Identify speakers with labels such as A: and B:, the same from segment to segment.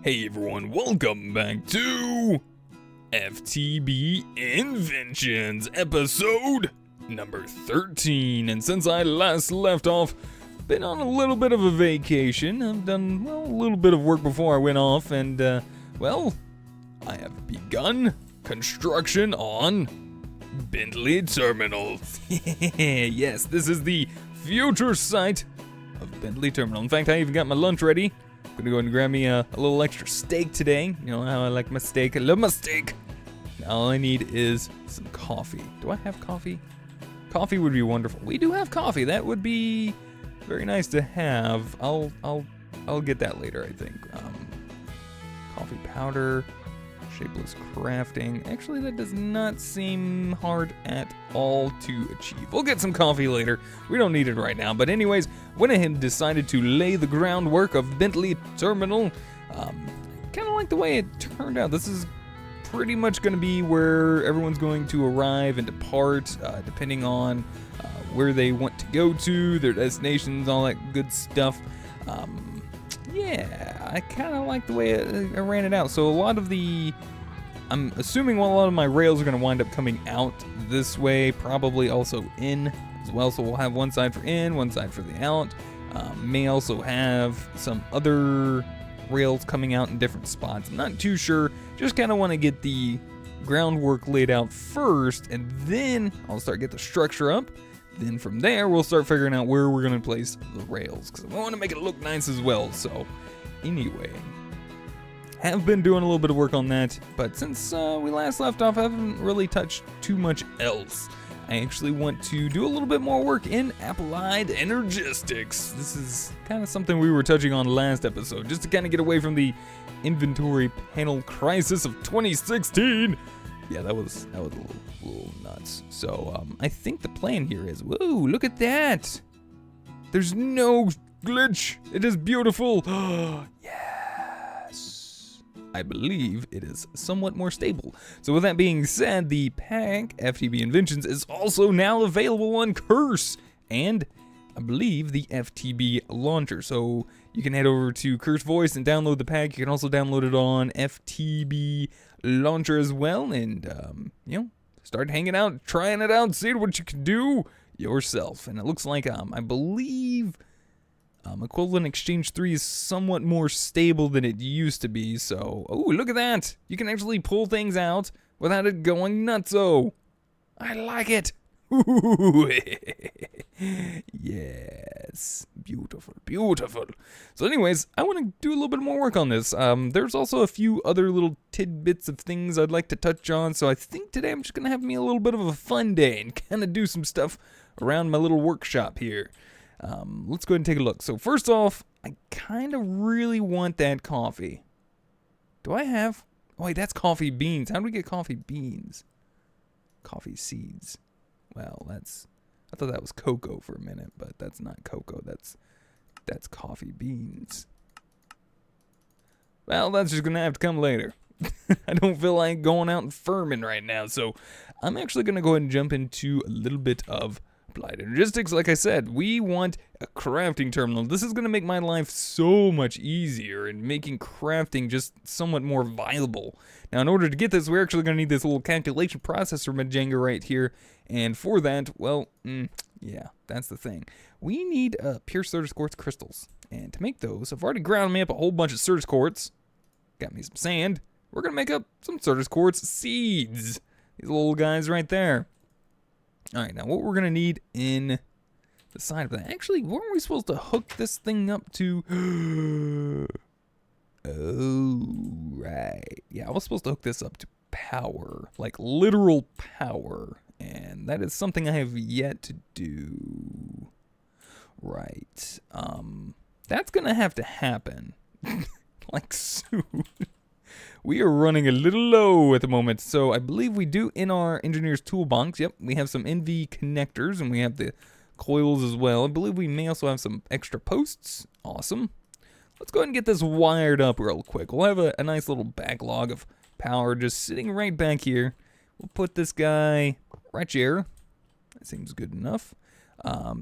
A: Hey everyone, welcome back to FTB Inventions, episode number 13. And since I last left off, been on a little bit of a vacation. I've done, a little bit of work before I went off, and, I have begun construction on Bentley Terminals. Yes, this is the future site of Bentley Terminal. In fact, I even got my lunch ready. I'm gonna go and grab me a little extra steak today. You know how I like my steak. I love my steak. Now all I need is some coffee. Do I have coffee? Coffee would be wonderful. We do have coffee. That would be very nice to have. I'll get that later, I think. Coffee powder, shapeless crafting. Actually, that does not seem hard at all to achieve. We'll get some coffee later. We don't need it right now. But anyways, went ahead and decided to lay the groundwork of Bentley Terminal. Kind of like the way it turned out. This is pretty much going to be where everyone's going to arrive and depart, depending on where they want to go to, their destinations, all that good stuff. Yeah, I kind of like the way I ran it out. So I'm assuming a lot of my rails are going to wind up coming out this way, probably also in as well. So we'll have one side for in, one side for the out. May also have some other rails coming out in different spots. I'm not too sure. Just kind of want to get the groundwork laid out first, and then I'll start get the structure up. Then from there, we'll start figuring out where we're going to place the rails, because I want to make it look nice as well. So anyway, have been doing a little bit of work on that, but since we last left off, I haven't really touched too much else. I actually want to do a little bit more work in applied energistics. This is kind of something we were touching on last episode, just to kind of get away from the inventory panel crisis of 2016. Yeah, that was a little nuts. So I think the plan here is, whoa, look at that. There's no glitch. It is beautiful. Yes. I believe it is somewhat more stable. So with that being said, the pack, FTB Inventions, is also now available on Curse, and I believe the FTB launcher. So you can head over to Curse Voice and download the pack. You can also download it on FTB launcher as well, and start hanging out, trying it out, seeing what you can do yourself. And it looks like I believe Equivalent Exchange 3 is somewhat more stable than it used to be. So, oh, look at that! You can actually pull things out without it going nutso. I like it. Yes, beautiful, beautiful. So anyways, I want to do a little bit more work on this. There's also a few other little tidbits of things I'd like to touch on, so I think today I'm just going to have me a little bit of a fun day and kind of do some stuff around my little workshop here. Let's go ahead and take a look. So first off, I kind of really want that coffee. Do I have... Oh wait, that's coffee beans. How do we get coffee beans? Coffee seeds. Well, I thought that was cocoa for a minute, but that's not cocoa. That's coffee beans. Well, that's just gonna have to come later. I don't feel like going out and farming right now, so I'm actually gonna go ahead and jump into a little bit of applied energistics. Like I said, we want a crafting terminal. This is gonna make my life so much easier and making crafting just somewhat more viable. Now, in order to get this, we're actually gonna need this little calculation processor Majenga right here. And for that, well, yeah, that's the thing. We need pure Certus quartz crystals. And to make those, I've already ground me up a whole bunch of Certus quartz. Got me some sand. We're going to make up some Certus quartz seeds. These little guys right there. All right, now what we're going to need in the side of that. Actually, weren't we supposed to hook this thing up to... Oh, right. Yeah, I was supposed to hook this up to power. Like literal power. And that is something I have yet to do. Right. That's gonna have to happen. Like soon. We are running a little low at the moment. So I believe we do in our engineer's toolbox. Yep, we have some NV connectors and we have the coils as well. I believe we may also have some extra posts. Awesome. Let's go ahead and get this wired up real quick. We'll have a nice little backlog of power just sitting right back here. We'll put this guy right here. That seems good enough.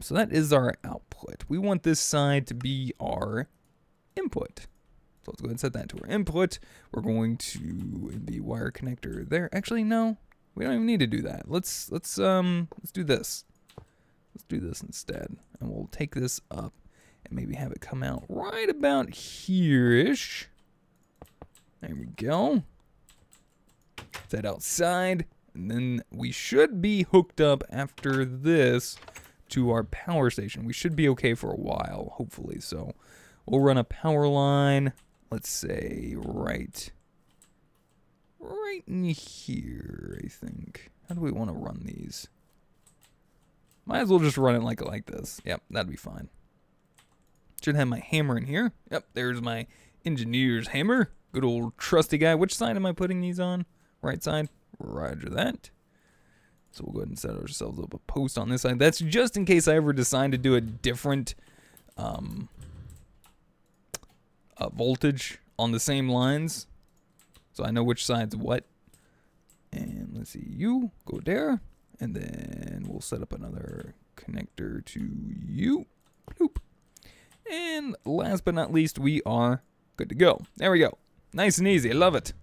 A: So that is our output. We want this side to be our input. So let's go ahead and set that to our input. We're going to the wire connector there. Actually, no, we don't even need to do that. Let's do this. Let's do this instead, and we'll take this up and maybe have it come out right about here-ish. There we go. Set outside, and then we should be hooked up after this to our power station. We should be okay for a while, hopefully. So we'll run a power line, let's say right in here, I think. How do we want to run these? Might as well just run it like this. Yep, that'd be fine. Should have my hammer in here. Yep, there's my engineer's hammer. Good old trusty guy. Which side am I putting these on? Right side. Roger that. So we'll go ahead and set ourselves up a post on this side. That's just in case I ever decide to do a different voltage on the same lines. So I know which side's what. And let's see, you go there. And then we'll set up another connector to you. Bloop. And last but not least, we are good to go. There we go. Nice and easy. I love it.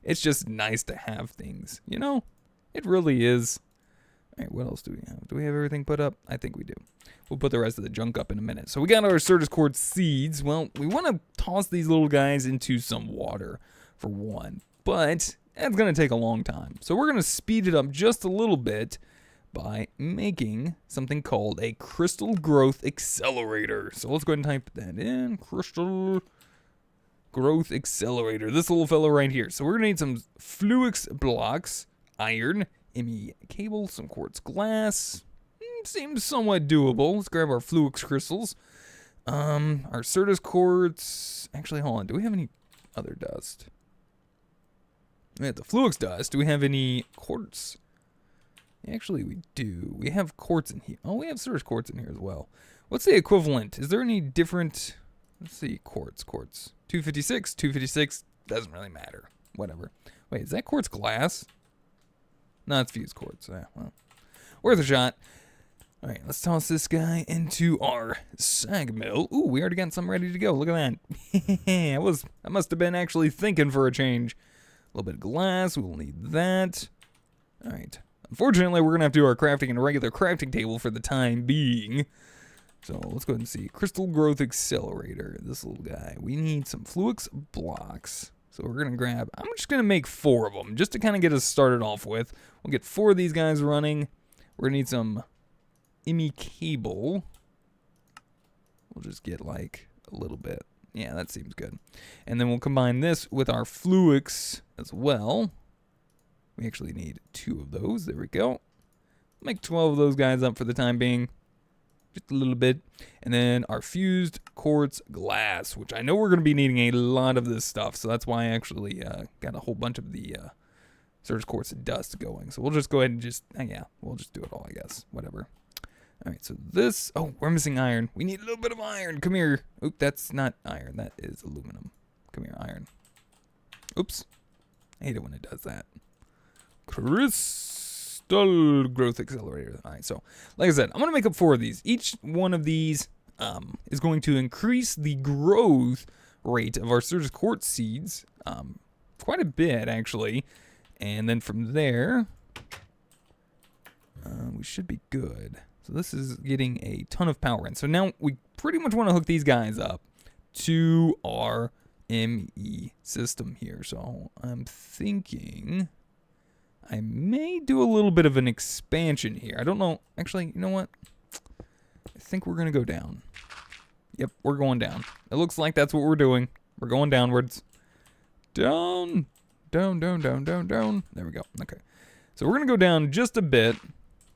A: It's just nice to have things, you know? It really is. All right, what else do we have? Do we have everything put up? I think we do. We'll put the rest of the junk up in a minute. So we got our Certus Quartz seeds. Well, we want to toss these little guys into some water for one, but that's going to take a long time. So we're going to speed it up just a little bit by making something called a crystal growth accelerator. So let's go ahead and type that in. Crystal growth accelerator. This little fellow right here. So we're going to need some Fluix blocks, iron, ME cable, some quartz glass. Seems somewhat doable. Let's grab our Fluix crystals. Our Certus quartz. Actually, hold on. Do we have any other dust? We have the Fluix dust. Do we have any quartz? Actually, we do. We have quartz in here. Oh, we have Certus quartz in here as well. What's the equivalent? Is there any different? Let's see. Quartz. 256. 256. Doesn't really matter. Whatever. Wait, is that quartz glass? No, it's fused quartz. Yeah, well, worth a shot. All right, let's toss this guy into our sag mill. Ooh, we already got some ready to go. Look at that. I must have been actually thinking for a change. A little bit of glass. We'll need that. All right. Unfortunately, we're going to have to do our crafting in a regular crafting table for the time being. So let's go ahead and see. Crystal growth accelerator. This little guy. We need some Fluix blocks. So we're going to grab, I'm just going to make 4 of them just to kind of get us started off with. We'll get 4 of these guys running. We're going to need some ME cable. We'll just get like a little bit. Yeah, that seems good. And then we'll combine this with our Fluix as well. We actually need 2 of those. There we go. Make 12 of those guys up for the time being. Just a little bit. And then our fused quartz glass, which I know we're going to be needing a lot of this stuff. So that's why I actually got a whole bunch of the Certus quartz dust going. So we'll just go ahead and just, yeah, we'll just do it all, I guess. Whatever. All right, so this, oh, we're missing iron. We need a little bit of iron. Come here. Oop, that's not iron. That is aluminum. Come here, iron. Oops. I hate it when it does that. Crystal growth accelerator. All right, so like I said, I'm going to make up 4 of these. Each one of these is going to increase the growth rate of our Certus quartz seeds quite a bit, actually. And then from there, we should be good. So this is getting a ton of power in. So now we pretty much want to hook these guys up to our ME system here. So I'm thinking I may do a little bit of an expansion here. I don't know. Actually, you know what? I think we're going to go down. Yep, we're going down. It looks like that's what we're doing. We're going downwards. Down. There we go. Okay. So we're going to go down just a bit.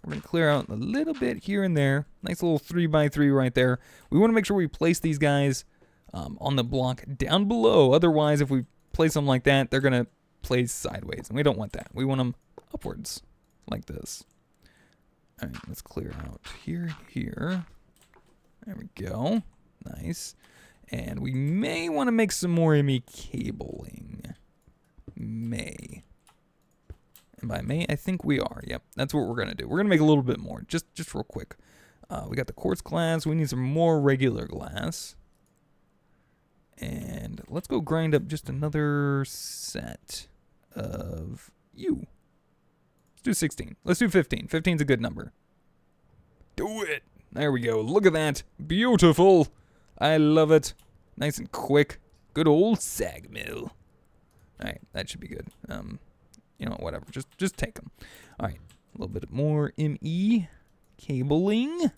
A: We're going to clear out a little bit here and there. Nice little 3x3 right there. We want to make sure we place these guys on the block down below. Otherwise, if we place them like that, they're going to place sideways. And we don't want that. We want them upwards like this. All right, let's clear out here. There we go. Nice. And we may want to make some more ME cabling. May. And by May, I think we are. Yep, that's what we're going to do. We're going to make a little bit more, just real quick. We got the quartz glass. We need some more regular glass. And let's go grind up just another set of you. Let's do 16. Let's do 15. 15's a good number. Do it. There we go. Look at that. Beautiful. I love it. Nice and quick. Good old sag mill. All right, that should be good. You know, whatever. Just take them. All right, a little bit more ME cabling.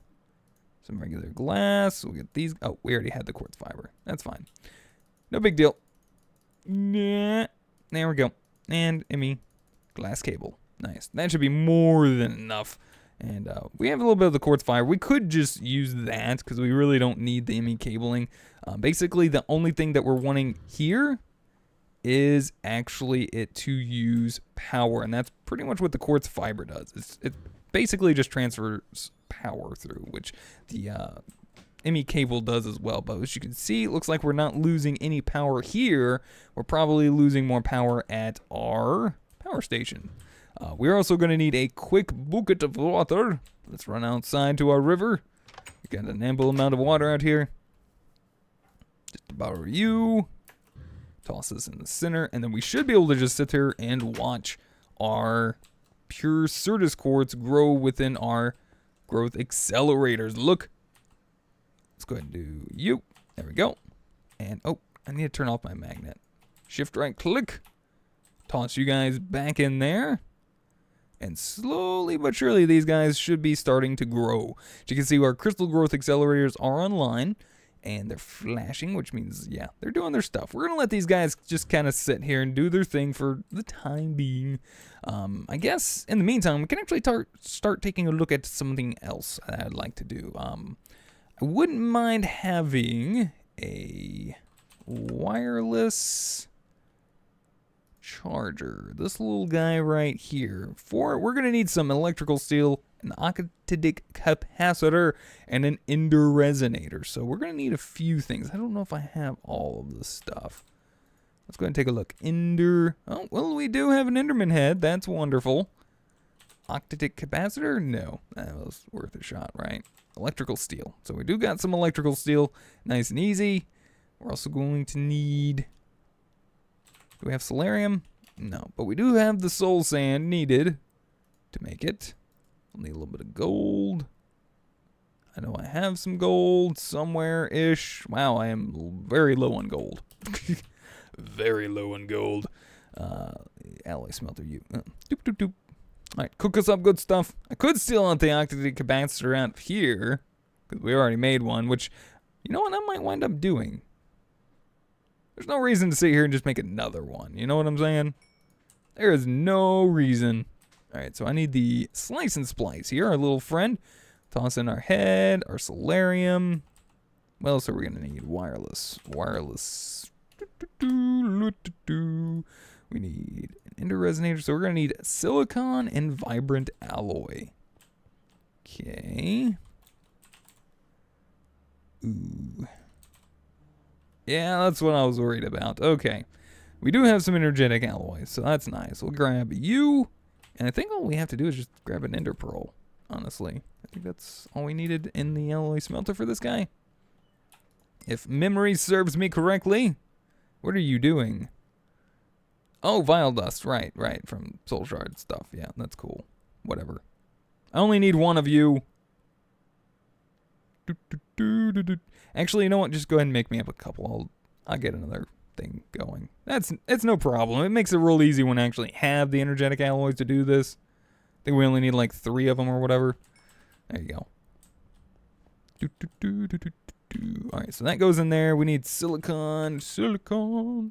A: Some regular glass. We'll get these. Oh, we already had the quartz fiber. That's fine. No big deal. Nah. There we go. And ME glass cable. Nice. That should be more than enough. And we have a little bit of the quartz fiber. We could just use that because we really don't need the ME cabling. Basically, the only thing that we're wanting here is actually it to use power. And that's pretty much what the quartz fiber does. It basically just transfers power through, which the ME cable does as well. But as you can see, it looks like we're not losing any power here. We're probably losing more power at our power station. We're also going to need a quick bucket of water. Let's run outside to our river. We got an ample amount of water out here. Just to borrow you. Toss this in the center. And then we should be able to just sit here and watch our pure Certus quartz grow within our growth accelerators. Look. Let's go ahead and do you. There we go. And, oh, I need to turn off my magnet. Shift right click. Toss you guys back in there. And slowly but surely, these guys should be starting to grow. As you can see, our crystal growth accelerators are online. And they're flashing, which means, yeah, they're doing their stuff. We're going to let these guys just kind of sit here and do their thing for the time being. I guess, in the meantime, we can actually start taking a look at something else that I'd like to do. I wouldn't mind having a wireless charger. This little guy right here. We're going to need some electrical steel, an octadic capacitor, and an ender resonator. So we're going to need a few things. I don't know if I have all of this stuff. Let's go ahead and take a look. Ender. Oh, well, we do have an Enderman head. That's wonderful. Octadic capacitor? No. That was worth a shot, right? Electrical steel. So we do got some electrical steel. Nice and easy. We're also going to need... Do we have solarium? No. But we do have the soul sand needed to make it. We'll need a little bit of gold. I know I have some gold somewhere-ish. Wow, I am very low on gold. Very low on gold. Alloy smelter, you. Doop, doop, doop. Alright, cook us up good stuff. I could steal out the octadic capacitor out here, because we already made one, which, you know what, I might wind up doing. There's no reason to sit here and just make another one. You know what I'm saying? There is no reason. Alright, so I need the slice and splice here, our little friend. Toss in our head, our solarium. What else are we going to need? Wireless. Wireless. We need an ender resonator, so we're going to need silicon and vibrant alloy. Okay. Ooh. Yeah, that's what I was worried about. Okay. We do have some energetic alloys, so that's nice. We'll grab you, and I think all we have to do is just grab an ender pearl, honestly. I think that's all we needed in the alloy smelter for this guy. If memory serves me correctly. What are you doing? Oh, vial dust. Right, from soul shard stuff. Yeah, that's cool. Whatever. I only need one of you. Actually, you know what? Just go ahead and make me up a couple. I'll get another thing going. It's no problem. It makes it real easy when I actually have the energetic alloys to do this. I think we only need like 3 of them or whatever. There you go. Alright, so that goes in there. We need silicon. A little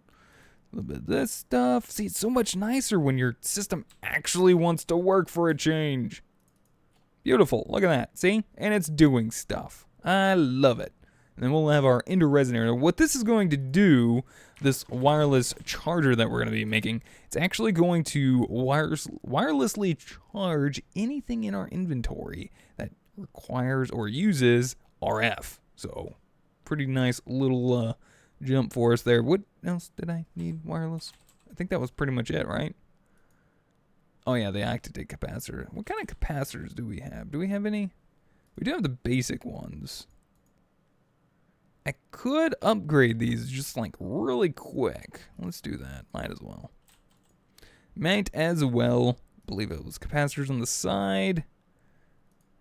A: bit of this stuff. See, it's so much nicer when your system actually wants to work for a change. Beautiful. Look at that. See? And it's doing stuff. I love it. And then we'll have our ender resonator. What this is going to do, this wireless charger that we're going to be making, it's actually going to wirelessly charge anything in our inventory that requires or uses RF. So, pretty nice little jump for us there. What else did I need wireless? I think that was pretty much it, right? Oh yeah, the octadic capacitor. What kind of capacitors do we have? Do we have any? We do have the basic ones. I could upgrade these just like really quick. Let's do that. Might as well. Might as well. Believe it was capacitors on the side.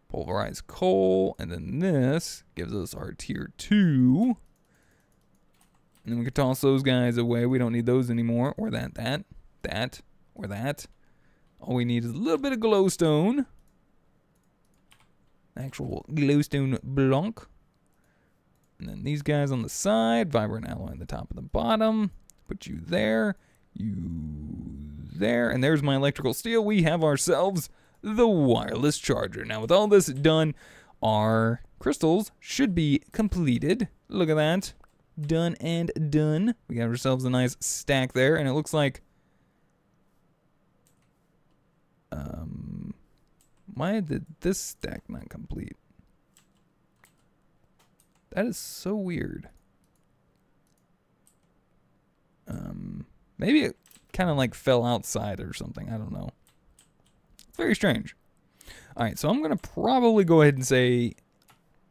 A: Pulverized coal. And then this gives us our tier 2. And then we can toss those guys away. We don't need those anymore. Or that, or that. All we need is a little bit of glowstone. Actual glowstone block. And then these guys on the side. Vibrant alloy on the top and the bottom. Put you there. You there. And there's my electrical steel. We have ourselves the wireless charger. Now with all this done, our crystals should be completed. Look at that. Done and done. We got ourselves a nice stack there. And it looks like... why did this stack not complete? That is so weird. Maybe it kind of like fell outside or something. I don't know. Very strange. All right, so I'm going to probably go ahead and say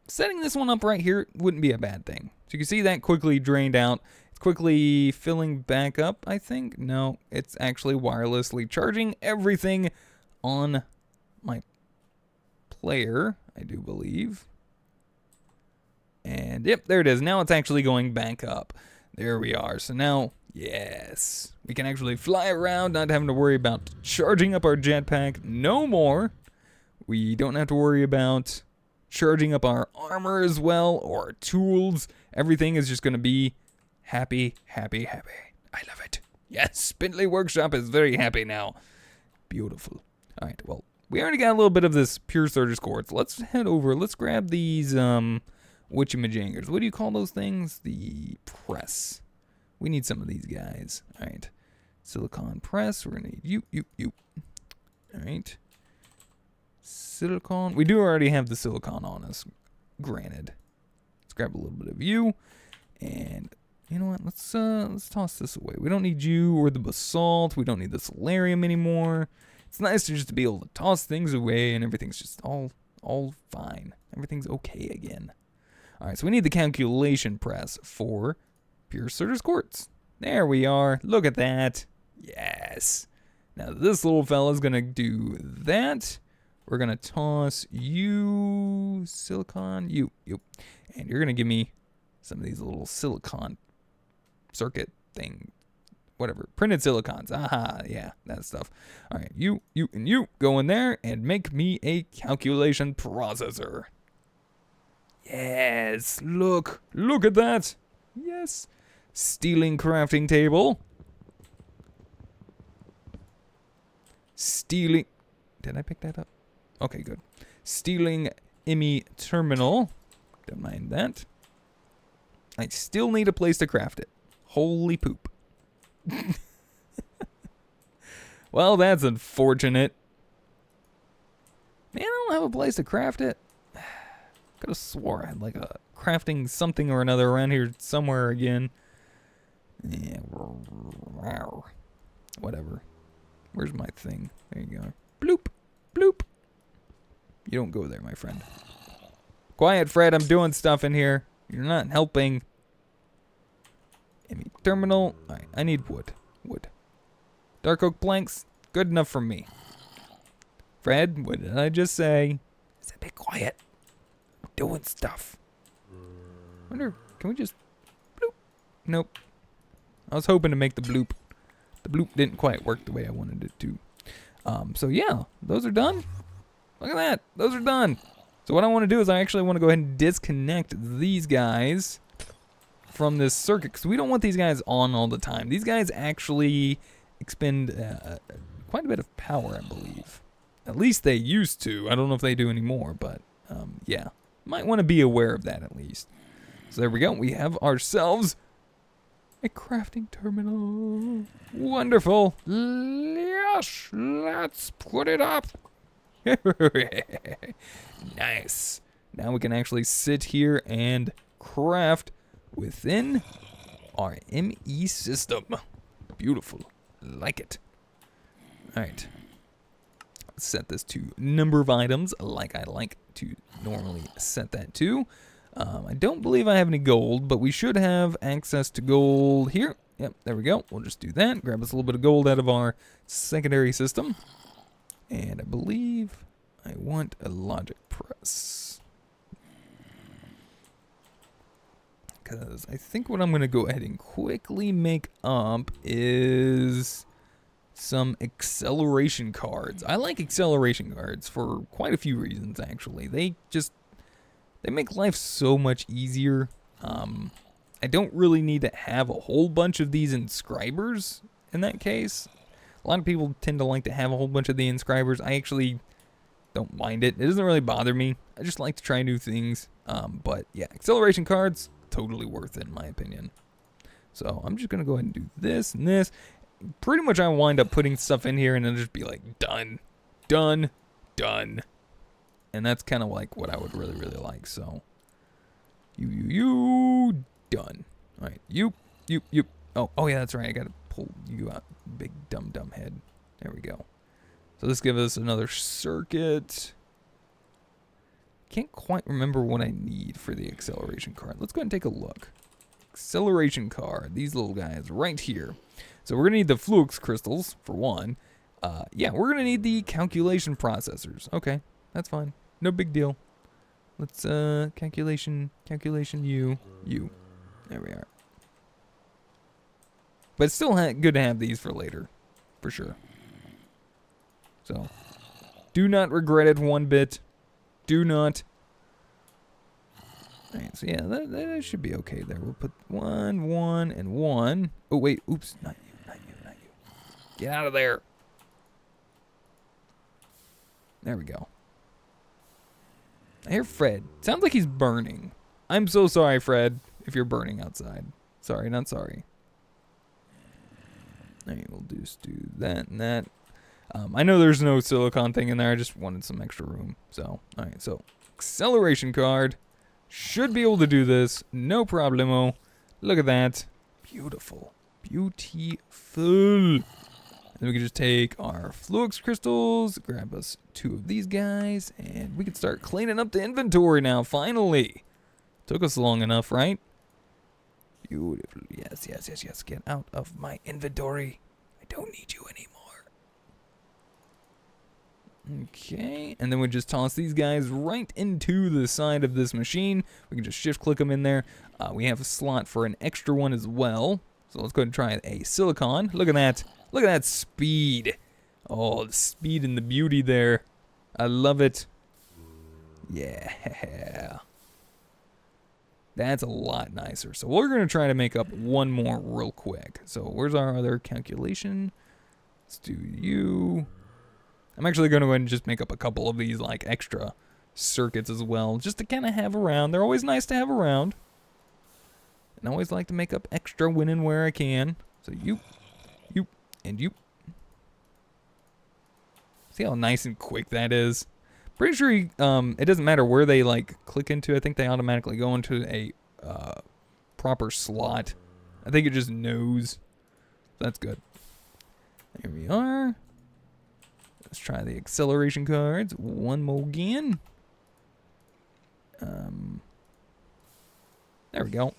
A: setting this one up right here wouldn't be a bad thing. So you can see that quickly drained out. It's quickly filling back up, I think. No, it's actually wirelessly charging everything on my player, I do believe. And yep, there it is. Now it's actually going back up. There we are. So now, yes, we can actually fly around, not having to worry about charging up our jetpack no more. We don't have to worry about charging up our armor as well, or our tools. Everything is just going to be happy, happy, happy. I love it. Yes, Spindly Workshop is very happy now. Beautiful. All right, well, we already got a little bit of this pure surge quartz. Let's head over. Let's grab these witchamajangers. What do you call those things? The press. We need some of these guys. All right. Silicon press. We're going to need you. All right. Silicon. We do already have the silicon on us. Granted. Let's grab a little bit of you. And you know what? Let's toss this away. We don't need you or the basalt. We don't need the solarium anymore. It's nice to just be able to toss things away and everything's just all fine. Everything's okay again. All right, so we need the calculation press for pure surge quartz. There we are. Look at that. Yes. Now this little fella's going to do that. We're going to toss you, silicon, you. And you're going to give me some of these little silicon circuit thing, whatever. Printed silicons. Aha, yeah, that stuff. All right, you, and you go in there and make me a calculation processor. Yes, look at that. Yes. Stealing crafting table. Stealing. Did I pick that up? Okay, good. Stealing IMI terminal. Don't mind that. I still need a place to craft it. Holy poop. Well, that's unfortunate. Man, I don't have a place to craft it. Could have swore I had like a crafting something or another around here somewhere again. Yeah. Whatever. Where's my thing? There you go. Bloop. Bloop. You don't go there, my friend. Quiet, Fred. I'm doing stuff in here. You're not helping. Terminal. Alright, I need wood. Wood. Dark oak planks. Good enough for me. Fred, what did I just say? I said be quiet. I'm doing stuff. Wonder, can we just bloop? Nope. I was hoping to make the bloop. The bloop didn't quite work the way I wanted it to. So yeah, those are done. Look at that. Those are done. So what I want to do is I actually want to go ahead and disconnect these guys from this circuit because we don't want these guys on all the time. These guys actually expend quite a bit of power, I believe. At least they used to. I don't know if they do anymore, but yeah. Might want to be aware of that at least. So there we go. We have ourselves a crafting terminal. Wonderful. Yes, let's put it up. Nice. Now we can actually sit here and craft within our ME system. Beautiful. Like it. All right. Let's set this to number of items like I like to normally set that to. I don't believe I have any gold, but we should have access to gold here. Yep, there we go. We'll just do that. Grab us a little bit of gold out of our secondary system. And I believe I want a logic press. Because I think what I'm going to go ahead and quickly make up is some acceleration cards. I like acceleration cards for quite a few reasons, actually. They make life so much easier. I don't really need to have a whole bunch of these inscribers in that case. A lot of people tend to like to have a whole bunch of the inscribers. I actually don't mind it. It doesn't really bother me. I just like to try new things. But yeah, acceleration cards, totally worth it in my opinion. So I'm just going to go ahead and do this and this. Pretty much I wind up putting stuff in here and then just be like, done, done, done. And that's kind of like what I would really, really like. So, you, done. All right, you. Oh yeah, that's right. I got to pull you out, big dumb head. There we go. So this gives us another circuit. Can't quite remember what I need for the acceleration card. Let's go ahead and take a look. Acceleration card. These little guys right here. So we're going to need the flux crystals, for one. Yeah, we're going to need the calculation processors. Okay, that's fine. No big deal. Let's, calculation, you. There we are. But it's still good to have these for later, for sure. So, do not regret it one bit. Do not. Alright, so yeah, that should be okay there. We'll put 1, 1, and 1. Oh, wait, oops, not you. Get out of there. There we go. I hear Fred. Sounds like he's burning. I'm so sorry, Fred, if you're burning outside. Sorry, not sorry. Alright, we'll just do that and that. I know there's no silicon thing in there. I just wanted some extra room. So, alright, so acceleration card. Should be able to do this. No problemo. Look at that. Beautiful. Beautiful. Then we can just take our flux crystals, grab us 2 of these guys, and we can start cleaning up the inventory now, finally. Took us long enough, right? Beautiful. Yes. Get out of my inventory. I don't need you anymore. Okay, and then we just toss these guys right into the side of this machine. We can just shift click them in there. We have a slot for an extra one as well. So let's go ahead and try a silicon. Look at that. Look at that speed. Oh, the speed and the beauty there. I love it. Yeah. That's a lot nicer. So we're going to try to make up one more real quick. So where's our other calculation? Let's do you. I'm actually going to go ahead and just make up a couple of these like extra circuits as well, just to kind of have around. They're always nice to have around. And I always like to make up extra when and where I can. So you, and you. See how nice and quick that is? Pretty sure it doesn't matter where they like click into. I think they automatically go into a proper slot. I think it just knows. That's good. Here we are. Let's try the acceleration cards one more again. There we go.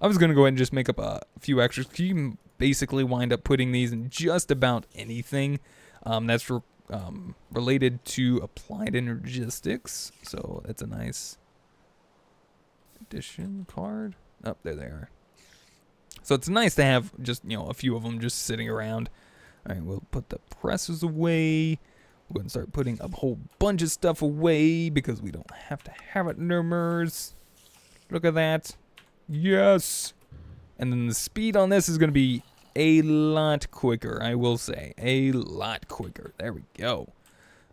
A: I was going to go ahead and just make up a few extras. You can basically wind up putting these in just about anything that's related to applied energistics. So that's a nice addition card. Oh, there they are. So it's nice to have just, a few of them just sitting around. All right, we'll put the presses away. We're going to start putting a whole bunch of stuff away because we don't have to have it numbers. Look at that. Yes. And then the speed on this is going to be a lot quicker, I will say. A lot quicker. There we go.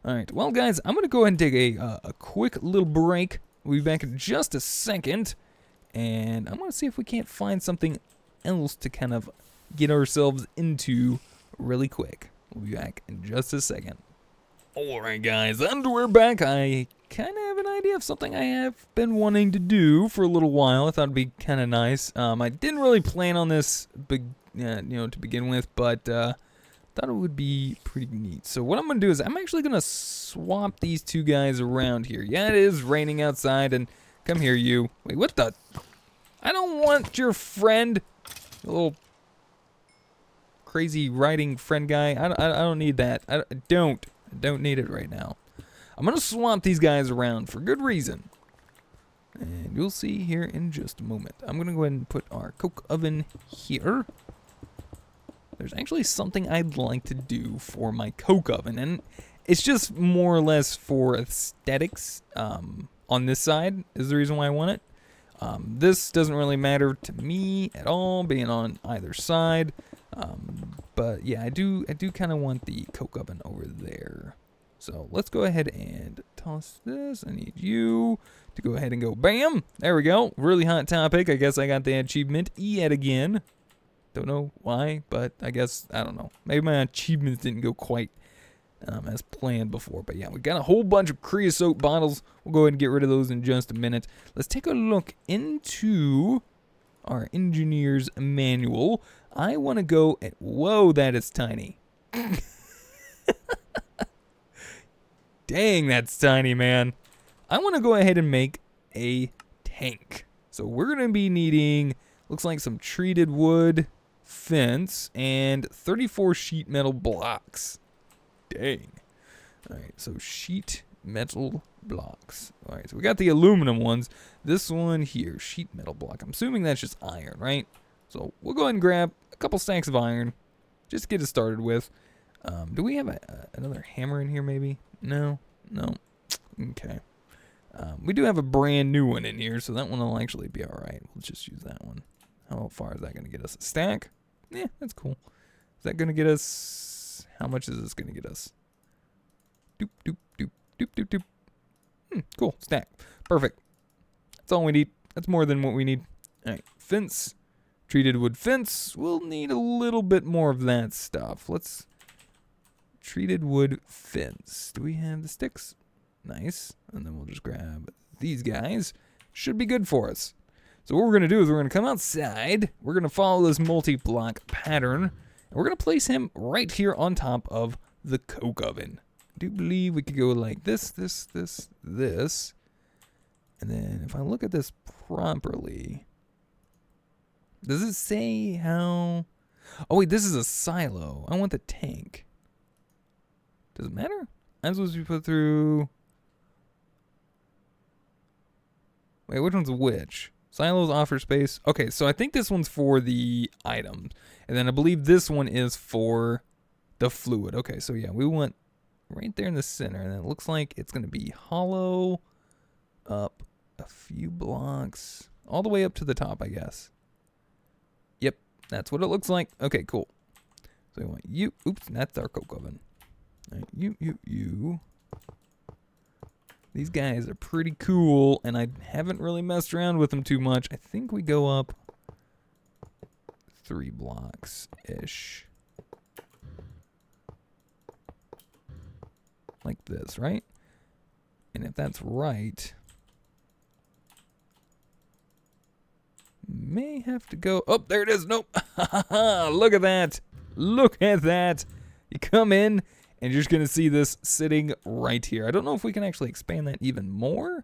A: All right. Well, guys, I'm going to go ahead and take a quick little break. We'll be back in just a second. And I'm going to see if we can't find something else to kind of get ourselves into really quick. We'll be back in just a second. Alright guys, and we're back. I kind of have an idea of something I have been wanting to do for a little while. I thought it'd be kind of nice. I didn't really plan on this, to begin with, but thought it would be pretty neat. So what I'm going to do is I'm actually going to swap these two guys around here. Yeah, it is raining outside, and Come here, you. Wait, what the? I don't want your friend. A little crazy riding friend guy. I don't need that. I don't need it right now. I'm going to swap these guys around for good reason. And you'll see here in just a moment. I'm going to go ahead and put our coke oven here. There's actually something I'd like to do for my coke oven, and it's just more or less for aesthetics. On this side is the reason why I want it. This doesn't really matter to me at all, being on either side. But yeah, I do kind of want the coke oven over there. So let's go ahead and toss this. I need you to go ahead and go bam. There we go. Really hot topic. I guess I got the achievement yet again. Don't know why, but I guess, I don't know. Maybe my achievements didn't go quite as planned before. But yeah, we got a whole bunch of creosote bottles. We'll go ahead and get rid of those in just a minute. Let's take a look into our engineer's manual. I want to go at, whoa, that is tiny. Dang, that's tiny, man. I want to go ahead and make a tank. So we're going to be needing, looks like some treated wood, fence, and 34 sheet metal blocks. Dang. All right, so sheet metal blocks. All right, so we got the aluminum ones. This one here, sheet metal block. I'm assuming that's just iron, right? So we'll go ahead and grab a couple stacks of iron, just to get it started with. Do we have another hammer in here maybe? No. Okay. We do have a brand new one in here, so that one will actually be all right. We'll just use that one. How far is that going to get us? A stack? Yeah, that's cool. Is that going to get us... How much is this going to get us? Doop, doop, doop, doop, doop, doop. Cool. Stack. Perfect. That's all we need. That's more than what we need. All right. Fence. Treated wood fence. We'll need a little bit more of that stuff. Let's... Treated wood fence. Do we have the sticks? Nice. And then we'll just grab these guys. Should be good for us. So what we're going to do is we're going to come outside. We're going to follow this multi-block pattern. And we're going to place him right here on top of the coke oven. I do believe we could go like this. And then if I look at this properly, does it say how... Oh, wait, this is a silo. I want the tank. Does it matter? I'm supposed to be put through... Wait, which one's which? Silos offer space. Okay, so I think this one's for the items. And then I believe this one is for the fluid. Okay, so yeah, we want right there in the center. And it looks like it's going to be hollow up a few blocks. All the way up to the top, I guess. Yep, that's what it looks like. Okay, cool. So we want you. Oops, that's our coke oven. All right, you. These guys are pretty cool, and I haven't really messed around with them too much. I think we go up 3 blocks-ish. Like this, right? And if that's right, may have to go... Oh, there it is. Nope. Look at that. Look at that. You come in... And you're just going to see this sitting right here. I don't know if we can actually expand that even more.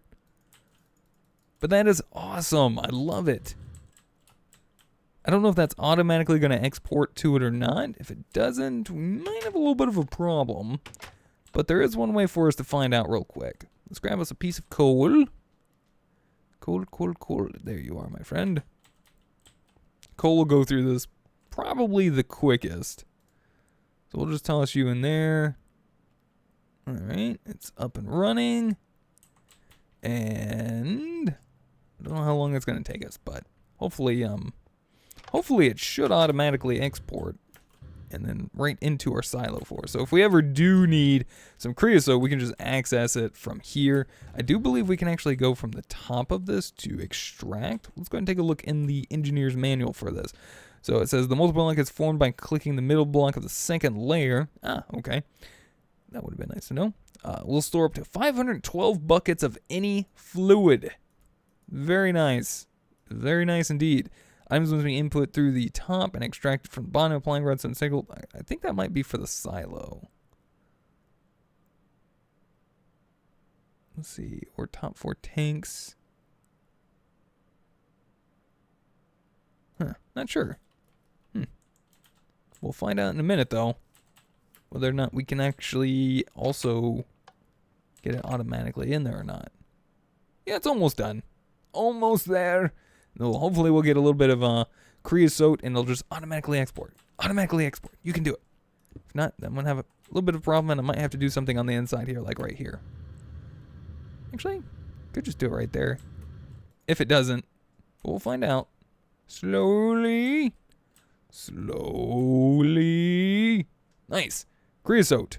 A: But that is awesome. I love it. I don't know if that's automatically going to export to it or not. If it doesn't, we might have a little bit of a problem. But there is one way for us to find out real quick. Let's grab us a piece of coal. Coal. There you are, my friend. Coal will go through this probably the quickest. So we'll just toss you in there. All right, it's up and running. And I don't know how long it's going to take us, but hopefully it should automatically export and then right into our silo for us. So if we ever do need some creosote, we can just access it from here. I do believe we can actually go from the top of this to extract. Let's go ahead and take a look in the engineer's manual for this. So it says the multiple block is formed by clicking the middle block of the second layer. Ah, okay. That would have been nice to know. We'll store up to 512 buckets of any fluid. Very nice. Very nice indeed. Items must be input through the top and extracted from the bottom, applying redstone signal. I think that might be for the silo. Let's see. Or top 4 tanks. Not sure. We'll find out in a minute, though, whether or not we can actually also get it automatically in there or not. Yeah, it's almost done. Almost there. No, hopefully we'll get a little bit of creosote and it'll just automatically export. Automatically export. You can do it. If not, then I'm going to have a little bit of a problem and I might have to do something on the inside here, like right here. Actually, could just do it right there. If it doesn't, we'll find out. Slowly. Slowly. Nice. Creosote.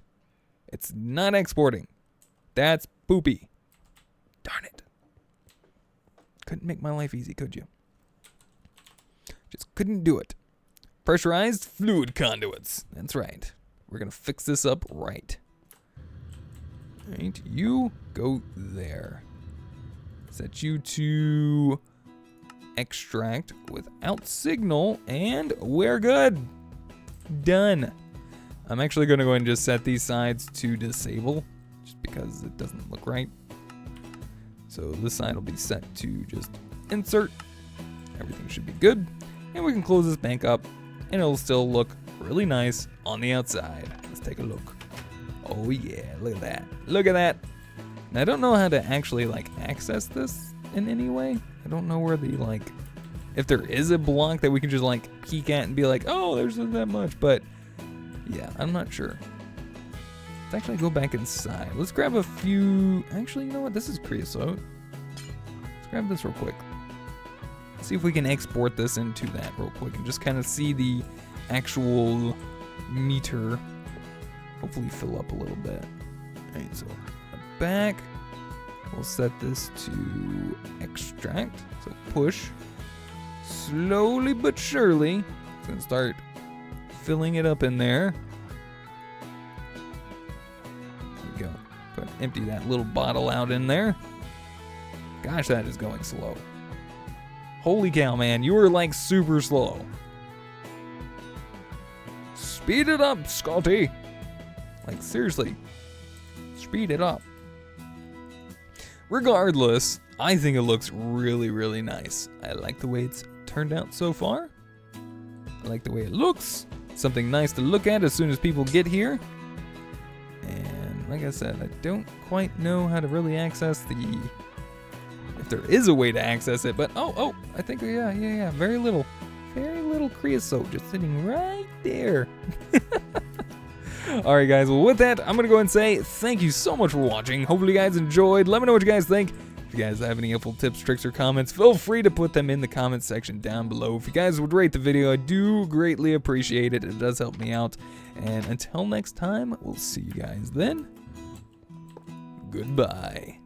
A: It's not exporting. That's poopy. Darn it. Couldn't make my life easy, could you? Just couldn't do it. Pressurized fluid conduits. That's right. We're going to fix this up right. Right, you go there. Set you to extract without signal, and we're good. Done. I'm actually going to go ahead and just set these sides to disable, just because it doesn't look right. So this side will be set to just insert. Everything should be good. And we can close this bank up, and it'll still look really nice on the outside. Let's take a look. Oh yeah, look at that. Look at that. Now, I don't know how to actually access this in any way. I don't know where the if there is a block that we can just peek at and be like, oh, there's not that much. But yeah, I'm not sure. Let's actually go back inside. Let's grab a few. Actually, you know what? This is creosote. Let's grab this real quick. See if we can export this into that real quick and just kind of see the actual meter. Hopefully fill up a little bit. Alright, so back. We'll set this to extract. So push. Slowly but surely. It's going to start filling it up in there. There we go. Go ahead and empty that little bottle out in there. Gosh, that is going slow. Holy cow, man. You were super slow. Speed it up, Scotty. Seriously. Speed it up. Regardless, I think it looks really, really nice. I like the way it's turned out so far. I like the way it looks. Something nice to look at as soon as people get here. And like I said, I don't quite know how to really access if there is a way to access it, but oh, I think, yeah. Very little creosote just sitting right there. Alright guys, well with that, I'm going to go ahead and say thank you so much for watching. Hopefully you guys enjoyed. Let me know what you guys think. If you guys have any helpful tips, tricks, or comments, feel free to put them in the comments section down below. If you guys would rate the video, I do greatly appreciate it. It does help me out. And until next time, we'll see you guys then. Goodbye.